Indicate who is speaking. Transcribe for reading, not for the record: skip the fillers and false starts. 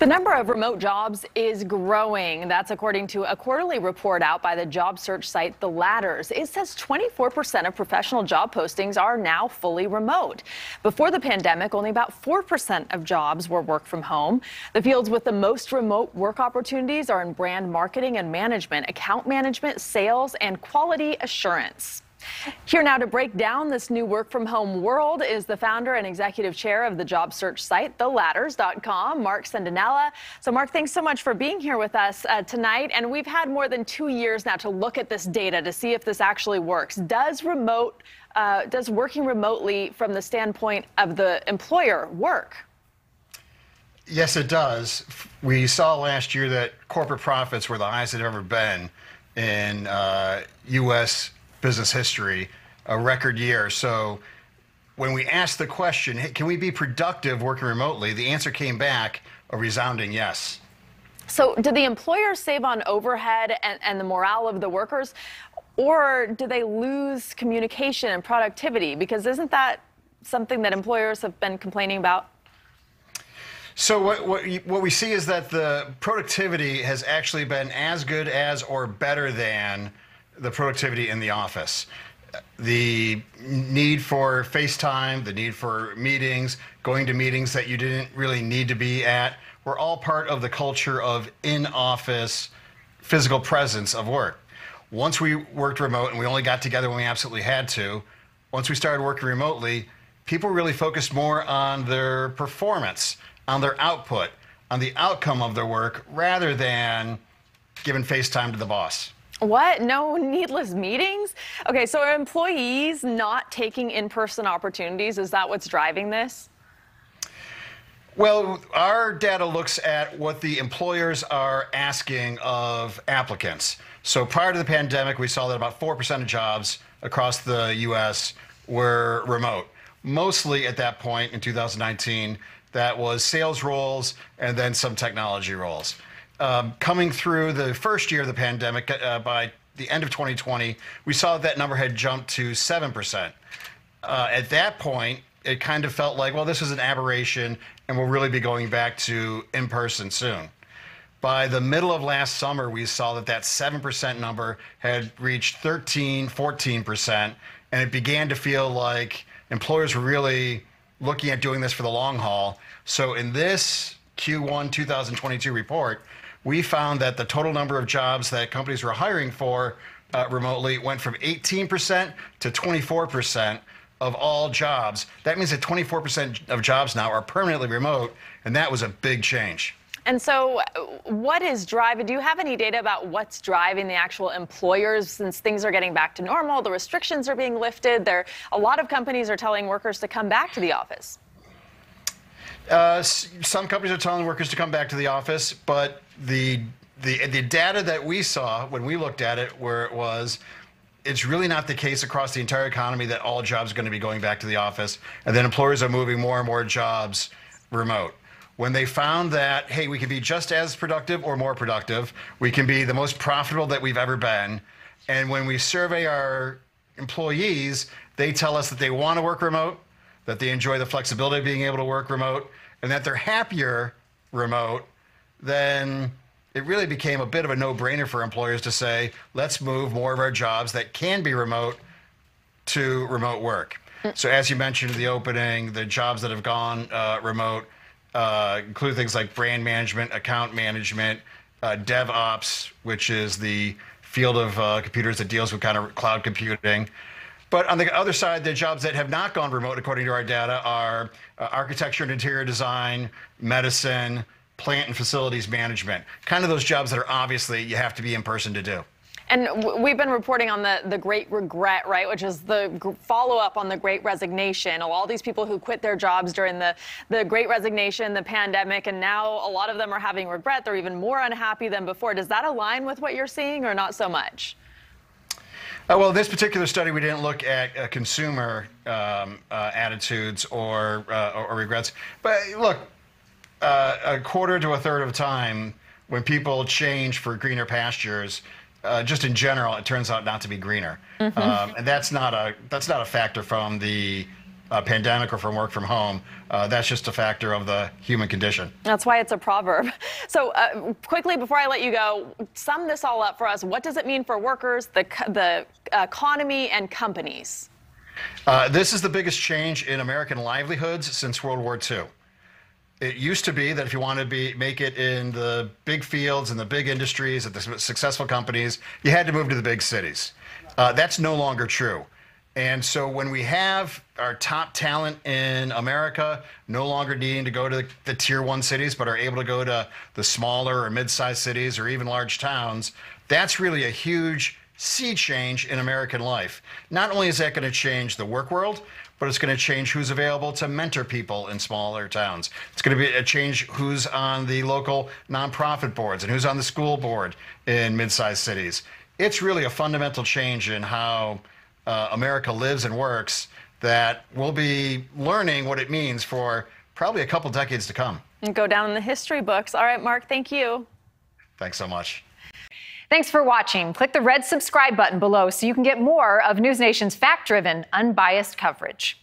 Speaker 1: The number of remote jobs is growing. That's according to a quarterly report out by the job search site The Ladders. It says 24% of professional job postings are now fully remote. Before the pandemic, only about 4% of jobs were work from home. The fields with the most remote work opportunities are in brand marketing and management, account management, sales, and quality assurance. Here now to break down this new work from home world is the founder and executive chair of the job search site, theladders.com, Marc Cenedella. So Marc, thanks so much for being here with us tonight. And we've had more than 2 years now to look at this data to see if this actually works. Does working remotely from the standpoint of the employer work?
Speaker 2: Yes, it does. We saw last year that corporate profits were the highest they've ever been in U.S. business history, a record year. So when we asked the question, hey, can we be productive working remotely? The answer came back a resounding yes.
Speaker 1: So did the employers save on overhead and the morale of the workers, or do they lose communication and productivity? Because isn't that something that employers have been complaining about?
Speaker 2: So what we see is that the productivity has actually been as good as or better than the productivity in the office. The need for FaceTime, the need for meetings, going to meetings that you didn't really need to be at, were all part of the culture of in-office physical presence of work. Once we worked remote and we only got together when we absolutely had to, once we started working remotely, people really focused more on their performance, on their output, on the outcome of their work, rather than giving FaceTime to the boss.
Speaker 1: What? No needless meetings? Okay, so are employees not taking in-person opportunities? Is that what's driving this?
Speaker 2: Well, our data looks at what the employers are asking of applicants. So prior to the pandemic, we saw that about 4% of jobs across the U.S. were remote. Mostly at that point in 2019, that was sales roles and then some technology roles. Coming through the first year of the pandemic, by the end of 2020, we saw that number had jumped to 7%. At that point, it kind of felt like, well, this is an aberration, and we'll really be going back to in-person soon. By the middle of last summer, we saw that that 7% number had reached 13, 14%, and it began to feel like employers were really looking at doing this for the long haul. So in this Q1 2022 report, we found that the total number of jobs that companies were hiring for remotely went from 18% to 24% of all jobs. That means that 24% of jobs now are permanently remote, and that was a big change.
Speaker 1: And so what is driving, do you have any data about what's driving the actual employers since things are getting back to normal, the restrictions are being lifted, a lot of companies are telling workers to come back to the office?
Speaker 2: Some companies are telling workers to come back to the office, but the data that we saw when we looked at it, where it was, it's really not the case across the entire economy that all jobs are going to be going back to the office, and then employers are moving more and more jobs remote. When they found that, hey, we can be just as productive or more productive, we can be the most profitable that we've ever been, and when we survey our employees, they tell us that they want to work remote, that they enjoy the flexibility of being able to work remote, and that they're happier remote, then it really became a bit of a no-brainer for employers to say, let's move more of our jobs that can be remote to remote work. So as you mentioned in the opening, the jobs that have gone remote include things like brand management, account management, DevOps, which is the field of computers that deals with kind of cloud computing. But on the other side, the jobs that have not gone remote, according to our data, are architecture and interior design, medicine, plant and facilities management. Kind of those jobs that are obviously you have to be in person to do.
Speaker 1: And we've been reporting on the Great Regret, right, which is the follow-up on the Great Resignation. All these people who quit their jobs during the Great Resignation, the pandemic, and now a lot of them are having regret. They're even more unhappy than before. Does that align with what you're seeing or not so much?
Speaker 2: Well, this particular study, we didn't look at consumer attitudes or regrets. But look, a quarter to a third of the time, when people change for greener pastures, just in general, it turns out not to be greener. And that's not a factor from the pandemic or from work from home. That's just a factor of the human condition.
Speaker 1: That's why it's a proverb. So quickly, before I let you go, sum this all up for us. What does it mean for workers, the economy, and companies?
Speaker 2: This is the biggest change in American livelihoods since World War II. It used to be that if you wanted to make it in the big fields and the big industries at the successful companies, you had to move to the big cities. That's no longer true. And so when we have our top talent in America no longer needing to go to the tier 1 cities, but are able to go to the smaller or mid-sized cities or even large towns, that's really a huge sea change in American life. Not only is that going to change the work world, but it's going to change who's available to mentor people in smaller towns. It's going to be a change who's on the local nonprofit boards and who's on the school board in mid-sized cities. It's really a fundamental change in how America lives and works that we'll be learning what it means for probably a couple decades to come.
Speaker 1: And go down in the history books. All right, Marc, thank you.
Speaker 2: Thanks so much.
Speaker 3: Thanks for watching. Click the red subscribe button below so you can get more of NewsNation's fact-driven, unbiased coverage.